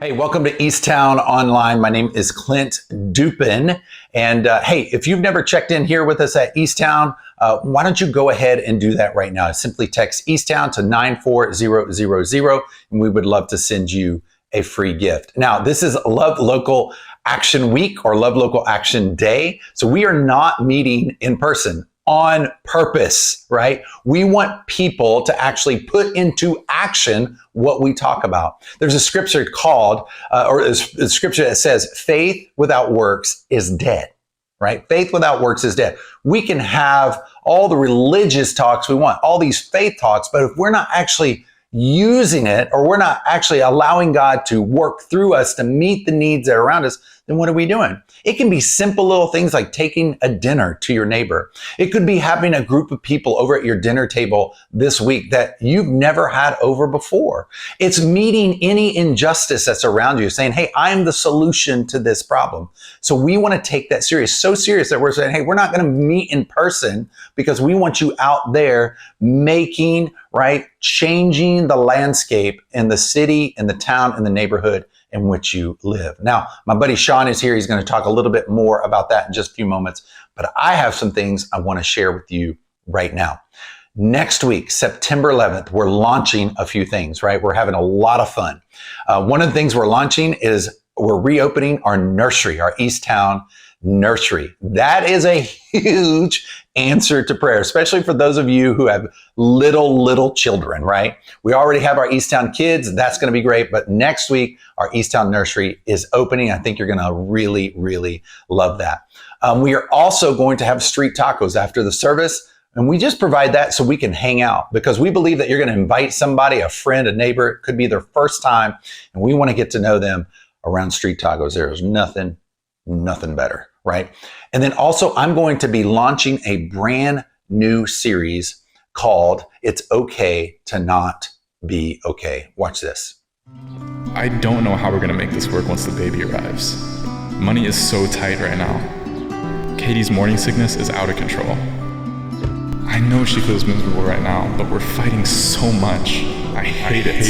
Hey, welcome to Eastown Online. My name is Clint Dupin. And hey, if you've never checked in here with us at Eastown, why don't you go ahead and do that right now? Simply text Eastown to 94000, and we would love to send you a free gift. Now, this is Love Local Action Week or Love Local Action Day. So we are not meeting in person on purpose, right? We want people to actually put into action what we talk about. There's a scripture called, or a scripture that says, faith without works is dead, right? Faith without works is dead. We can have all the religious talks we want, all these faith talks, but if we're not actually using it, or we're not actually allowing God to work through us to meet the needs that are around us, then what are we doing? It can be simple little things like taking a dinner to your neighbor. It could be having a group of people over at your dinner table this week that you've never had over before. It's meeting any injustice that's around you, saying, hey, I'm the solution to this problem. So we want to take that serious, so serious that we're saying, hey, we're not going to meet in person because we want you out there making, right, changing the landscape in the city, in the town, in the neighborhood in which you live. Now, my buddy Sean is here. He's going to talk a little bit more about that in just a few moments, but I have some things I want to share with you right now. Next week, September 11th, we're launching a few things, right? We're having a lot of fun. One of the things we're launching is we're reopening our nursery, our Eastown nursery. That is a huge answer to prayer, especially for those of you who have little children, right? We already have our Eastown kids. That's going to be great. But next week, our Eastown nursery is opening. I think you're going to really love that. We are also going to have street tacos after the service. And we just provide that so we can hang out, because we believe that you're going to invite somebody, a friend, a neighbor. It could be their first time, and we want to get to know them around street tacos. There's nothing better, right? And then also, I'm going to be launching a brand new series called It's Okay to Not Be Okay. Watch this. I don't know how we're going to make this work once the baby arrives. Money is so tight right now. Katie's morning sickness is out of control. I know she feels miserable right now, but we're fighting so much. I hate it.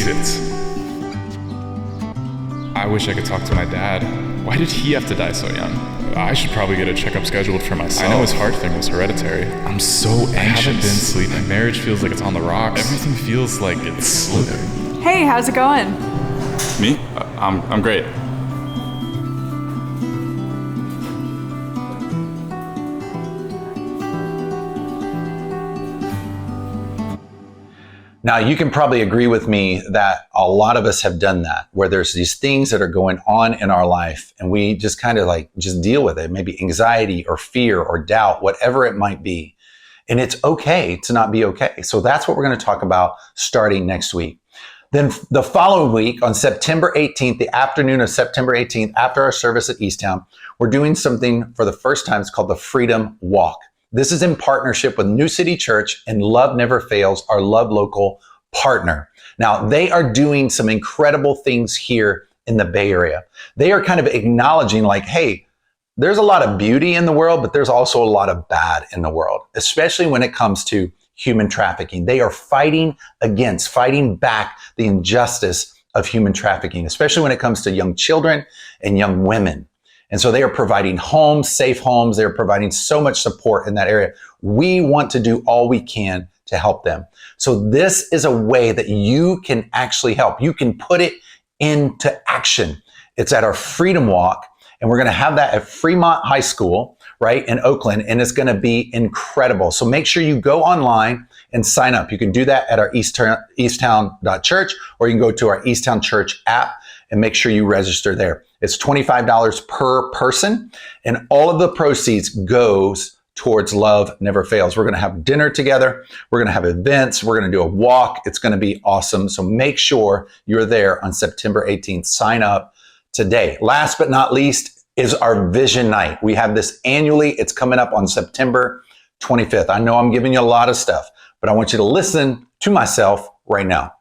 I wish I could talk to my dad. Why did he have to die so young? I should probably get a checkup scheduled for myself. I know his heart thing was hereditary. I'm so anxious. I haven't been sleeping. My marriage feels like it's on the rocks. Everything feels like it's slipping. Hey, how's it going? Me? I'm great. Now, you can probably agree with me that a lot of us have done that, where there's these things that are going on in our life and we just kind of just deal with it, maybe anxiety or fear or doubt, whatever it might be. And it's okay to not be okay. So that's what we're going to talk about starting next week. Then the following week on September 18th, the afternoon of September 18th, after our service at Eastown, we're doing something for the first time. It's called the Freedom Walk. This is in partnership with New City Church and Love Never Fails, our Love Local partner. Now, they are doing some incredible things here in the Bay Area. They are kind of acknowledging like, hey, there's a lot of beauty in the world, but there's also a lot of bad in the world, especially when it comes to human trafficking. They are fighting back the injustice of human trafficking, especially when it comes to young children and young women. And so they are providing homes, safe homes. They're providing so much support in that area. We want to do all we can to help them. So this is a way that you can actually help. You can put it into action. It's at our Freedom Walk, and we're going to have that at Fremont High School, right, in Oakland, and it's going to be incredible. So make sure you go online and sign up. You can do that at our Eastown.church, or you can go to our Eastown Church app and make sure you register there. It's $25 per person, and all of the proceeds goes towards Love Never Fails. We're going to have dinner together. We're going to have events. We're going to do a walk. It's going to be awesome. So make sure you're there on September 18th. Sign up today. Last but not least is our Vision Night. We have this annually. It's coming up on September 25th. I know I'm giving you a lot of stuff, but I want you to listen to myself right now.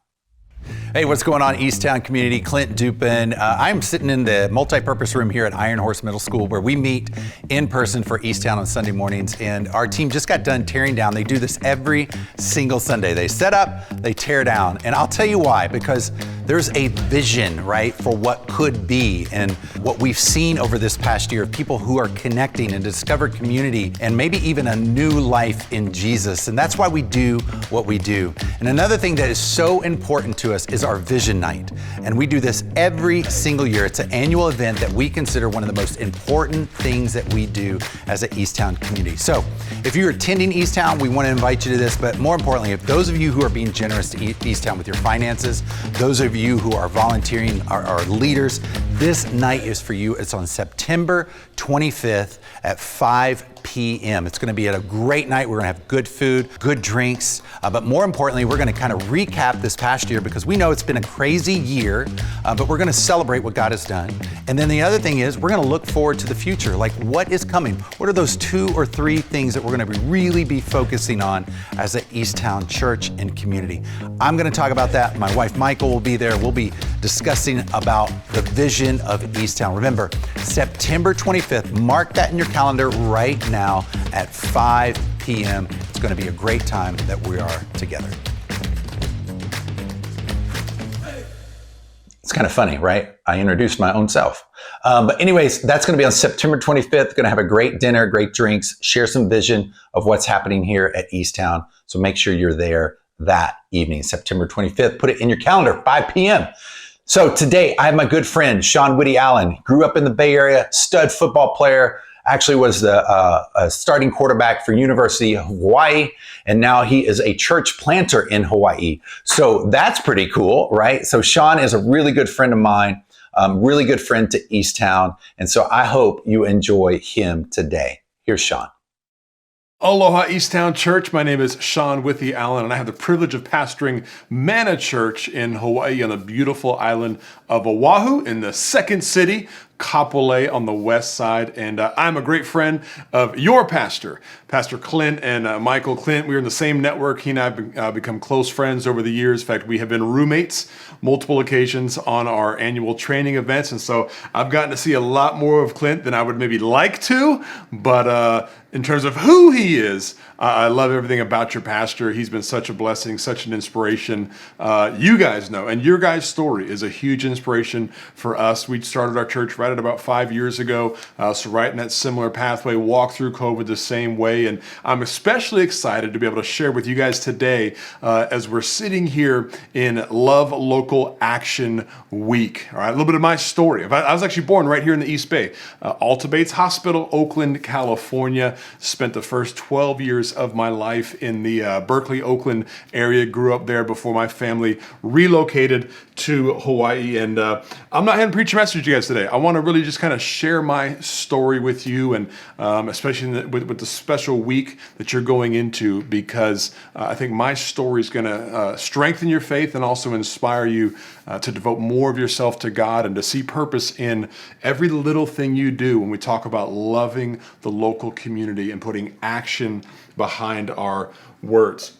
Hey, what's going on, Eastown community? Clint Dupin. I'm sitting in the multi-purpose room here at Iron Horse Middle School, where we meet in person for Eastown on Sunday mornings. And our team just got done tearing down. They do this every single Sunday. They set up, they tear down. And I'll tell you why, because there's a vision, right, for what could be. And what we've seen over this past year of people who are connecting and discover community and maybe even a new life in Jesus. And that's why we do what we do. And another thing that is so important to us is our vision night. And we do this every single year. It's an annual event that we consider one of the most important things that we do as an Eastown community. So if you're attending Eastown, we want to invite you to this, but more importantly, if those of you who are being generous to Eastown with your finances, those of you who are volunteering, are leaders, this night is for you. It's on September 25th at 5 p.m. It's going to be a great night. We're going to have good food, good drinks, but more importantly, we're going to kind of recap this past year because we know it's been a crazy year, but we're going to celebrate what God has done. And then the other thing is we're going to look forward to the future. Like what is coming? What are those 2 or 3 things that we're going to really be focusing on as an Eastown church and community? I'm going to talk about that. My wife, Michael, will be there. We'll be discussing about the vision of Eastown. Remember, September 25th, mark that in your calendar right now at 5 p.m. It's going to be a great time that we are together. It's kind of funny, right? I introduced my own self. But anyways, that's going to be on September 25th. Going to have a great dinner, great drinks, share some vision of what's happening here at Eastown. So make sure you're there that evening, September 25th. Put it in your calendar, 5 p.m. So today I have my good friend, Sean Whitty Allen. Grew up in the Bay Area, stud football player, actually was the starting quarterback for University of Hawaii, and now he is a church planter in Hawaii. So that's pretty cool, right? So Sean is a really good friend of mine, really good friend to Eastown, and so I hope you enjoy him today. Here's Sean. Aloha Eastown Church. My name is Sean Whitty Allen, and I have the privilege of pastoring Mana Church in Hawaii on the beautiful island of Oahu in the second city, Kapolei on the west side. And I'm a great friend of your pastor, Pastor Clint and Michael Clint. We are in the same network. He and I have become close friends over the years. In fact, we have been roommates multiple occasions on our annual training events. And so I've gotten to see a lot more of Clint than I would maybe like to. But in terms of who he is, I love everything about your pastor. He's been such a blessing, such an inspiration. You guys know, and your guys' story is a huge inspiration for us. We started our church right at about 5 years ago. So right in that similar pathway, walked through COVID the same way. And I'm especially excited to be able to share with you guys today as we're sitting here in Love Local Action Week. All right, a little bit of my story. I was actually born right here in the East Bay, Alta Bates Hospital, Oakland, California. Spent the first 12 years of my life in the Berkeley, Oakland area. Grew up there before my family relocated to Hawaii. And I'm not here to preach a message to you guys today. I want to really just kind of share my story with you, and especially with the special week that you're going into, because I think my story is going to strengthen your faith and also inspire you to devote more of yourself to God and to see purpose in every little thing you do when we talk about loving the local community and putting action behind our words.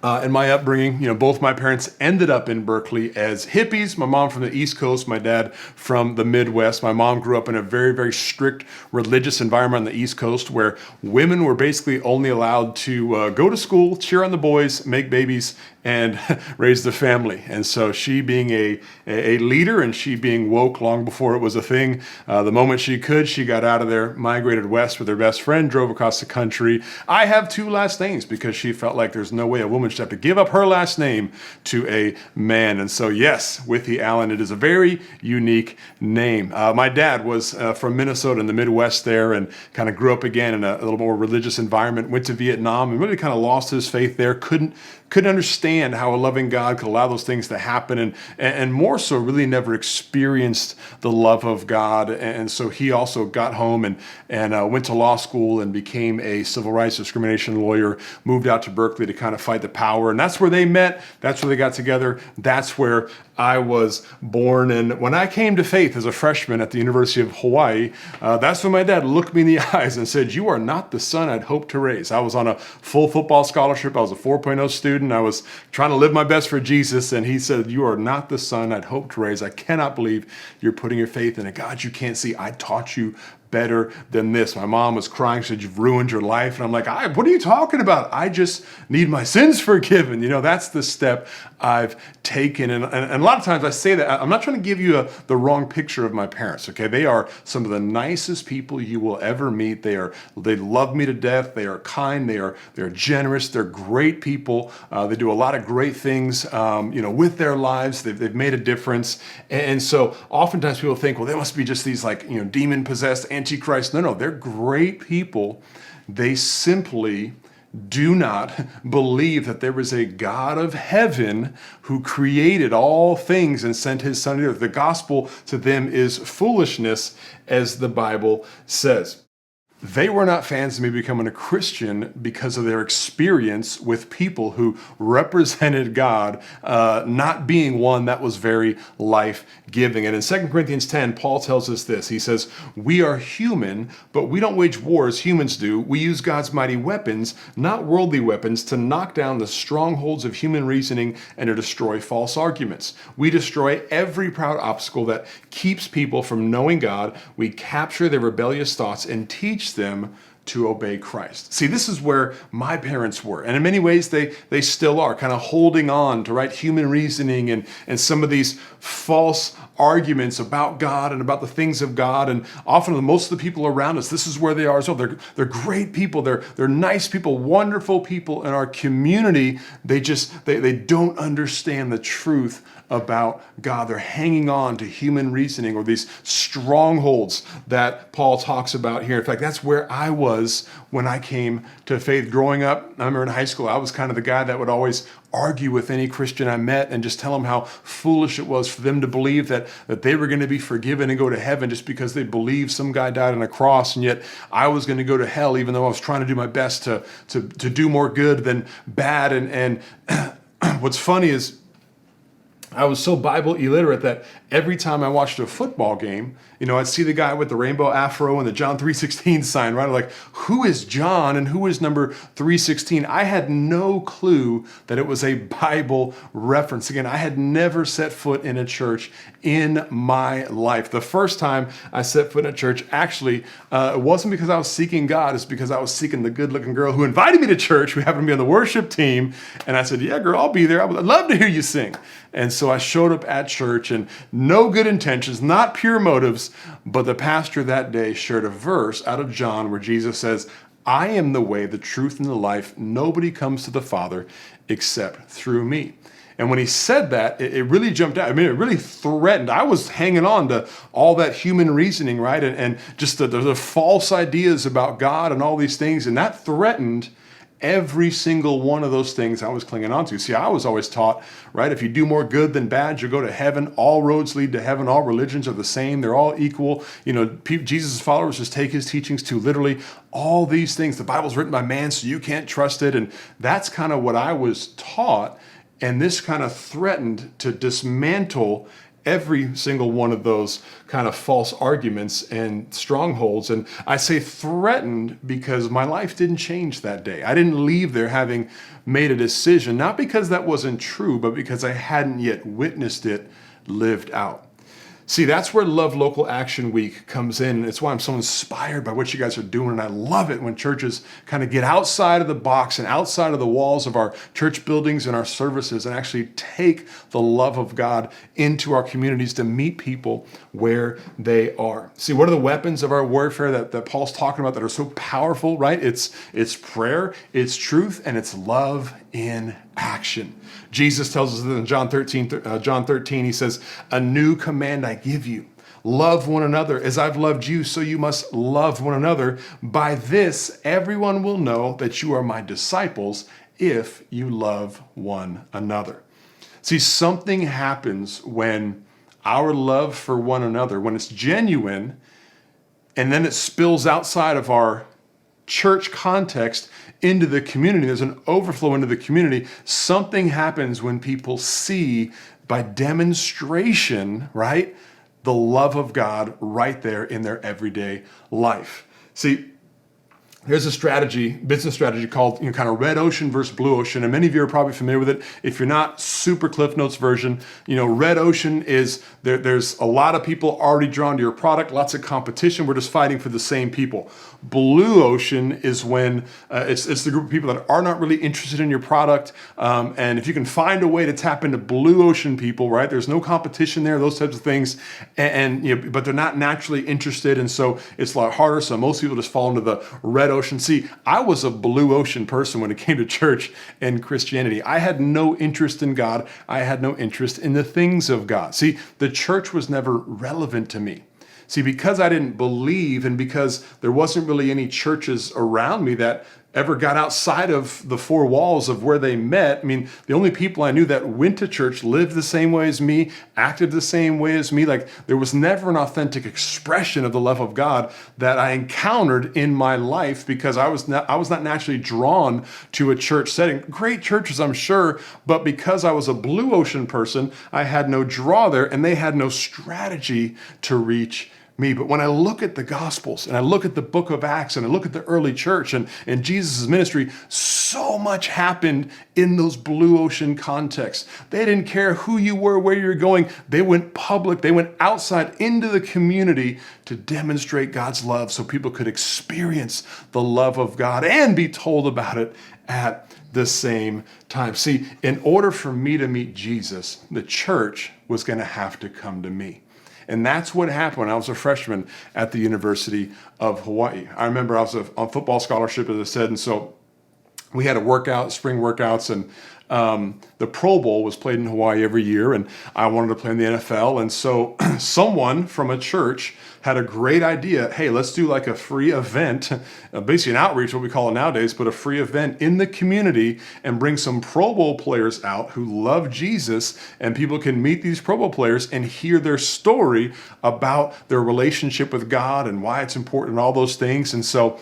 In my upbringing, both my parents ended up in Berkeley as hippies. My mom from the East Coast, my dad from the Midwest. My mom grew up in a very, very strict religious environment on the East Coast where women were basically only allowed to go to school, cheer on the boys, make babies, and raise the family. And so she being a leader and she being woke long before it was a thing, the moment she could, she got out of there, migrated west with her best friend, drove across the country. I have 2 last names because she felt like there's no way a woman should have to give up her last name to a man. And so yes, Whitty Allen, it is a very unique name. My dad was from Minnesota in the Midwest there and kind of grew up again in a little more religious environment, went to Vietnam and really kind of lost his faith there, couldn't understand how a loving God could allow those things to happen, and more so really never experienced the love of God. And so he also got home and went to law school and became a civil rights discrimination lawyer, moved out to Berkeley to kind of fight the power. And that's where they met. That's where they got together. That's where I was born. And when I came to faith as a freshman at the University of Hawaii, that's when my dad looked me in the eyes and said, "You are not the son I'd hoped to raise." I was on a full football scholarship. I was a 4.0 student. I was trying to live my best for Jesus. And he said, "You are not the son I'd hoped to raise. I cannot believe you're putting your faith in a God you can't see. I taught you better than this. My mom was crying. She said, you've ruined your life. And I'm like, what are you talking about? I just need my sins forgiven. That's the step I've taken. And a lot of times I say that, I'm not trying to give you the wrong picture of my parents, okay? They are some of the nicest people you will ever meet. They love me to death. They are kind. They're generous. They're great people. They do a lot of great things, with their lives. They've made a difference. And so oftentimes people think, well, they must be just these demon-possessed antichrist. No, they're great people. They simply do not believe that there is a God of heaven who created all things and sent his son to earth. The gospel to them is foolishness, as the Bible says. They were not fans of me becoming a Christian because of their experience with people who represented God not being one that was very life-giving. And in 2 Corinthians 10, Paul tells us this. He says, we are human, but we don't wage war as humans do. We use God's mighty weapons, not worldly weapons, to knock down the strongholds of human reasoning and to destroy false arguments. We destroy every proud obstacle that keeps people from knowing God. We capture their rebellious thoughts and teach them to obey Christ. See, this is where my parents were. And in many ways, they still are, kind of holding on to human reasoning and some of these false arguments about God and about the things of God. And often most of the people around us, this is where they are as well. They're great people. They're nice people, wonderful people in our community. They don't understand the truth about God. They're hanging on to human reasoning or these strongholds that Paul talks about here. In fact, that's where I was when I came to faith. Growing up, I remember in high school, I was kind of the guy that would always argue with any Christian I met and just tell them how foolish it was for them to believe that they were going to be forgiven and go to heaven just because they believed some guy died on a cross, and yet I was going to go to hell, even though I was trying to do my best to do more good than bad. And what's funny is I was so Bible illiterate that every time I watched a football game, I'd see the guy with the rainbow afro and the John 3:16 sign, right? Like, who is John and who is number 3:16? I had no clue that it was a Bible reference. Again, I had never set foot in a church in my life. The first time I set foot in a church, actually, it wasn't because I was seeking God. It's because I was seeking the good-looking girl who invited me to church, who happened to be on the worship team. And I said, yeah, girl, I'll be there. I'd love to hear you sing. And so I showed up at church, and no good intentions, not pure motives, but the pastor that day shared a verse out of John where Jesus says, I am the way, the truth, and the life. Nobody comes to the Father except through me. And when he said that, it really jumped out. I mean, it really threatened. I was hanging on to all that human reasoning, right? And just the false ideas about God and all these things. And that threatened every single one of those things I was clinging on to. See, I was always taught, right, if you do more good than bad, you'll go to heaven. All roads lead to heaven. All religions are the same. They're all equal. Jesus' followers just take his teachings to literally all these things. The Bible's written by man, so you can't trust it. And that's kind of what I was taught. And this kind of threatened to dismantle every single one of those kind of false arguments and strongholds. And I say threatened because my life didn't change that day. I didn't leave there having made a decision, not because that wasn't true, but because I hadn't yet witnessed it lived out. See, that's where Love Local Action Week comes in. And it's why I'm so inspired by what you guys are doing. And I love it when churches kind of get outside of the box and outside of the walls of our church buildings and our services and actually take the love of God into our communities to meet people where they are. See, what are the weapons of our warfare that Paul's talking about that are so powerful, right? It's prayer, it's truth, and it's love in action. Jesus tells us in John 13, he says, a new command I give you. Love one another as I've loved you, so you must love one another. By this, everyone will know that you are my disciples if you love one another. See, something happens when our love for one another, when it's genuine, and then it spills outside of our church context into the community. There's an overflow into the community. Something happens when people see by demonstration, right, the love of God right there in their everyday life. See, There's a business strategy called kind of red ocean versus blue ocean, and many of you are probably familiar with it. If you're not, super Cliff Notes version. Red ocean is there's a lot of people already drawn to your product, lots of competition. We're just fighting for the same people. Blue ocean is when it's the group of people that are not really interested in your product, and if you can find a way to tap into blue ocean people, right? There's no competition there, those types of things, but they're not naturally interested, and so it's a lot harder. So most people just fall into the red ocean. See, I was a blue ocean person when it came to church and Christianity. I had no interest in God. I had no interest in the things of God. See, the church was never relevant to me. See, because I didn't believe and because there wasn't really any churches around me that ever got outside of the four walls of where they met. I mean, the only people I knew that went to church lived the same way as me, acted the same way as me. Like, there was never an authentic expression of the love of God that I encountered in my life because I was not naturally drawn to a church setting. Great churches, I'm sure, but because I was a blue ocean person, I had no draw there and they had no strategy to reach me. But when I look at the Gospels and I look at the book of Acts and I look at the early church and Jesus' ministry, so much happened in those blue ocean contexts. They didn't care who you were, where you were going. They went public. They went outside into the community to demonstrate God's love so people could experience the love of God and be told about it at the same time. See, in order for me to meet Jesus, the church was going to have to come to me. And that's what happened when I was a freshman at the University of Hawaii. I remember I was on football scholarship, as I said, and so we had spring workouts, and the Pro Bowl was played in Hawaii every year, and I wanted to play in the NFL. And so someone from a church had a great idea. Hey, let's do like a free event, basically an outreach, what we call it nowadays, but a free event in the community and bring some Pro Bowl players out who love Jesus, and people can meet these Pro Bowl players and hear their story about their relationship with God and why it's important and all those things. And so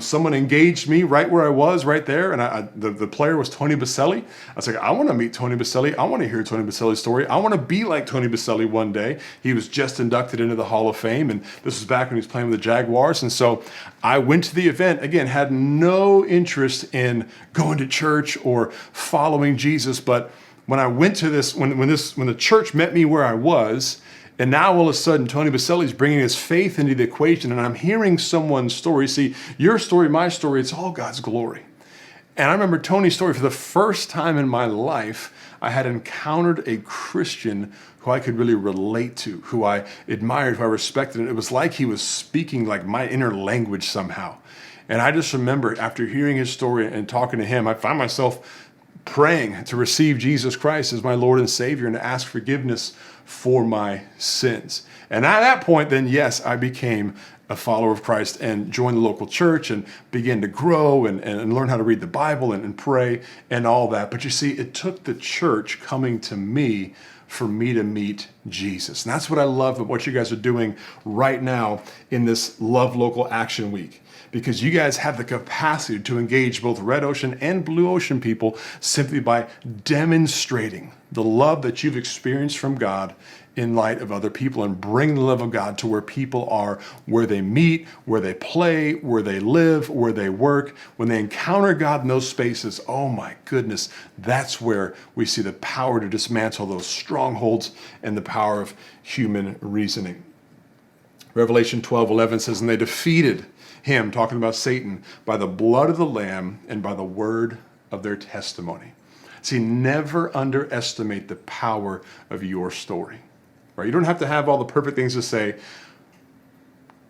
someone engaged me right where I was, right there. And the player was Tony Baselli. I was like, I want to meet Tony Baselli. I want to hear Tony Baselli's story. I want to be like Tony Baselli one day. He was just inducted into the Hall of Fame. And this was back when he was playing with the Jaguars. And so I went to the event, again, had no interest in going to church or following Jesus. But when I went to this, when the church met me where I was, and now all of a sudden, Tony Baselli's bringing his faith into the equation, and I'm hearing someone's story. See, your story, my story, it's all God's glory. And I remember Tony's story. For the first time in my life, I had encountered a Christian who I could really relate to, who I admired, who I respected. And it was like he was speaking like my inner language somehow. And I just remember after hearing his story and talking to him, I found myself praying to receive Jesus Christ as my Lord and Savior and to ask forgiveness for my sins. And at that point, then, yes, I became a follower of Christ and joined the local church and began to grow and learn how to read the Bible and pray and all that. But you see, it took the church coming to me for me to meet Jesus. And that's what I love about what you guys are doing right now in this Love Local Action Week, because you guys have the capacity to engage both red ocean and blue ocean people simply by demonstrating the love that you've experienced from God in light of other people, and bring the love of God to where people are, where they meet, where they play, where they live, where they work. When they encounter God in those spaces, oh my goodness, that's where we see the power to dismantle those strongholds and the power of human reasoning. Revelation 12:11 says, and they defeated him, talking about Satan, by the blood of the Lamb and by the word of their testimony. See, never underestimate the power of your story. Right? You don't have to have all the perfect things to say.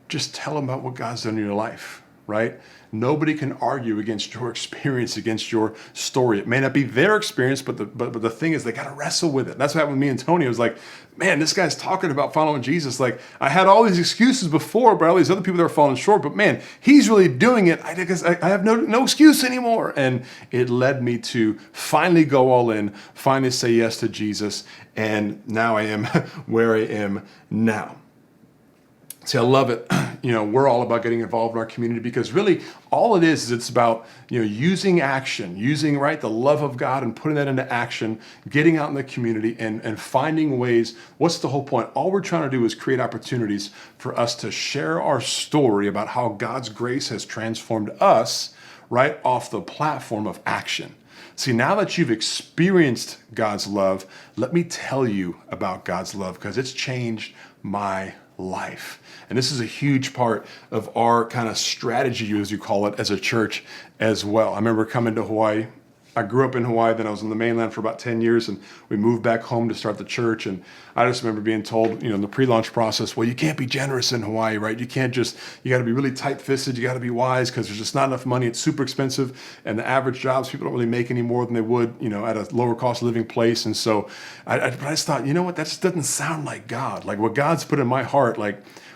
Just tell them about what God's done in your life, right? Nobody can argue against your experience, against your story. It may not be their experience, but the thing is, they got to wrestle with it. That's what happened with me and Tony. It was like, man, this guy's talking about following Jesus. Like, I had all these excuses before, but all these other people that are falling short. But man, he's really doing it. I have no excuse anymore. And it led me to finally go all in, finally say yes to Jesus. And now I am where I am now. See, I love it. We're all about getting involved in our community because really all it is it's about, using action, using, right, the love of God and putting that into action, getting out in the community and finding ways. What's the whole point? All we're trying to do is create opportunities for us to share our story about how God's grace has transformed us right off the platform of action. See, now that you've experienced God's love, let me tell you about God's love because it's changed my life. And this is a huge part of our kind of strategy, as you call it, as a church as well. I remember coming to Hawaii. I grew up in Hawaii, then I was on the mainland for about 10 years, and we moved back home to start the church. And I just remember being told, in the pre-launch process, well, you can't be generous in Hawaii, right? You got to be really tight-fisted. You got to be wise because there's just not enough money. It's super expensive. And the average jobs, people don't really make any more than they would, at a lower cost of living place. And so I just thought, you know what? That just doesn't sound like God. Like what God's put in my heart,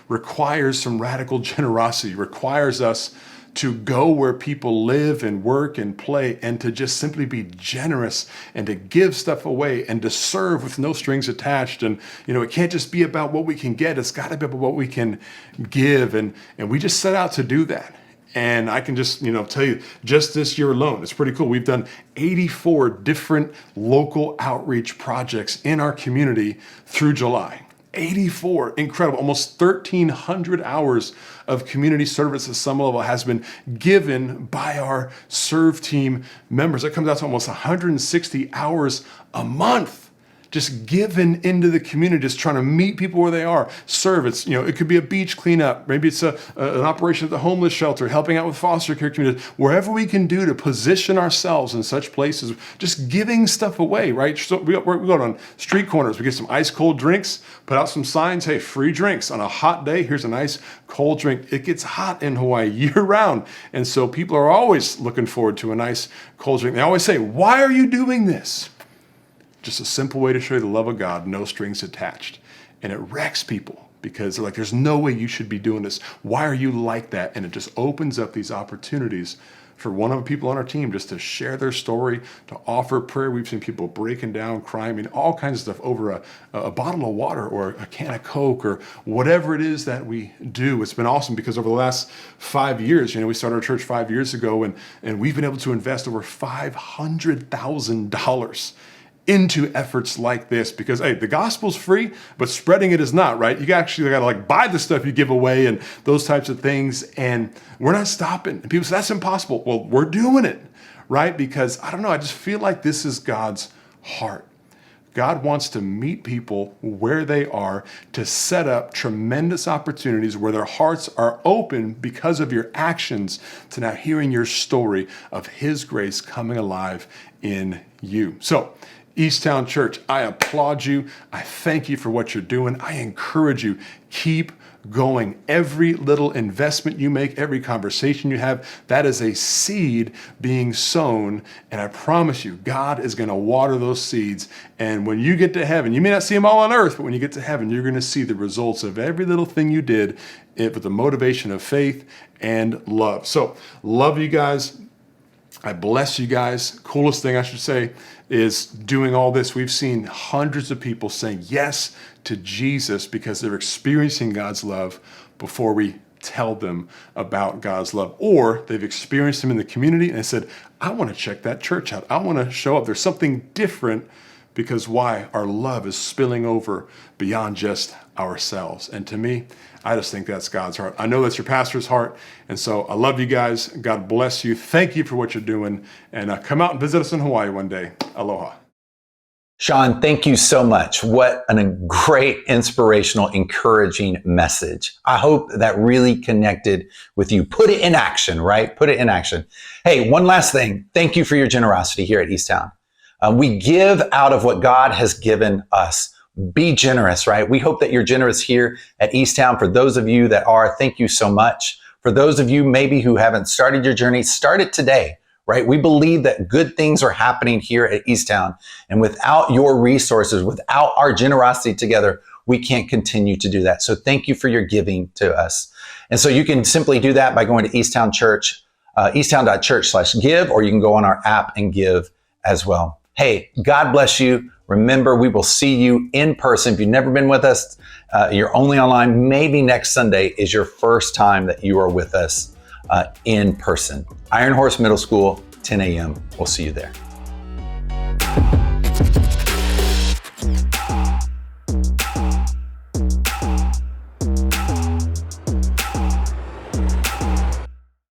requires some radical generosity, requires us to go where people live and work and play and to just simply be generous and to give stuff away and to serve with no strings attached. And, it can't just be about what we can get. It's got to be about what we can give. And we just set out to do that. And I can just, tell you, just this year alone, it's pretty cool. We've done 84 different local outreach projects in our community through July. 84, incredible, almost 1,300 hours of community service at some level has been given by our serve team members. That comes out to almost 160 hours a month. Just given into the community, just trying to meet people where they are. Serve. It's, it could be a beach cleanup. Maybe it's an operation at the homeless shelter, helping out with foster care communities. Wherever we can do to position ourselves in such places, just giving stuff away, right? So we go on street corners. We get some ice cold drinks, put out some signs. Hey, free drinks on a hot day. Here's a nice cold drink. It gets hot in Hawaii year round. And so people are always looking forward to a nice cold drink. They always say, why are you doing this? Just a simple way to show you the love of God, no strings attached. And it wrecks people because they're like, there's no way you should be doing this. Why are you like that? And it just opens up these opportunities for one of the people on our team just to share their story, to offer prayer. We've seen people breaking down, crying, all kinds of stuff over a bottle of water or a can of Coke or whatever it is that we do. It's been awesome because over the last 5 years, we started our church 5 years ago and we've been able to invest over $500,000 into efforts like this because, hey, the gospel's free, but spreading it is not, right? You actually got to buy the stuff you give away and those types of things. And we're not stopping. And people say, that's impossible. Well, we're doing it, right? Because I don't know. I just feel like this is God's heart. God wants to meet people where they are to set up tremendous opportunities where their hearts are open because of your actions to now hearing your story of His grace coming alive in you. So, Eastown Church, I applaud you. I thank you for what you're doing. I encourage you, keep going. Every little investment you make, every conversation you have, that is a seed being sown. And I promise you, God is going to water those seeds. And when you get to heaven, you may not see them all on earth, but when you get to heaven, you're going to see the results of every little thing you did with the motivation of faith and love. So, love you guys. I bless you guys. Coolest thing I should say is doing all this. We've seen hundreds of people saying yes to Jesus because they're experiencing God's love before we tell them about God's love. Or they've experienced Him in the community and they said, I want to check that church out. I want to show up. There's something different because why? Our love is spilling over beyond just ourselves. And to me, I just think that's God's heart. I know that's your pastor's heart. And so I love you guys. God bless you. Thank you for what you're doing. And come out and visit us in Hawaii one day. Aloha. Sean, thank you so much. What a great, inspirational, encouraging message. I hope that really connected with you. Put it in action, right? Put it in action. Hey, one last thing. Thank you for your generosity here at Eastown. We give out of what God has given us. Be generous, right? We hope that you're generous here at Eastown. For those of you that are, thank you so much. For those of you maybe who haven't started your journey, start it today, right? We believe that good things are happening here at Eastown. And without your resources, without our generosity together, we can't continue to do that. So thank you for your giving to us. And so you can simply do that by going to Eastown Church, eastown.church/give, or you can go on our app and give as well. Hey, God bless you. Remember, we will see you in person. If you've never been with us, you're only online. Maybe next Sunday is your first time that you are with us in person. Iron Horse Middle School, 10 a.m. We'll see you there.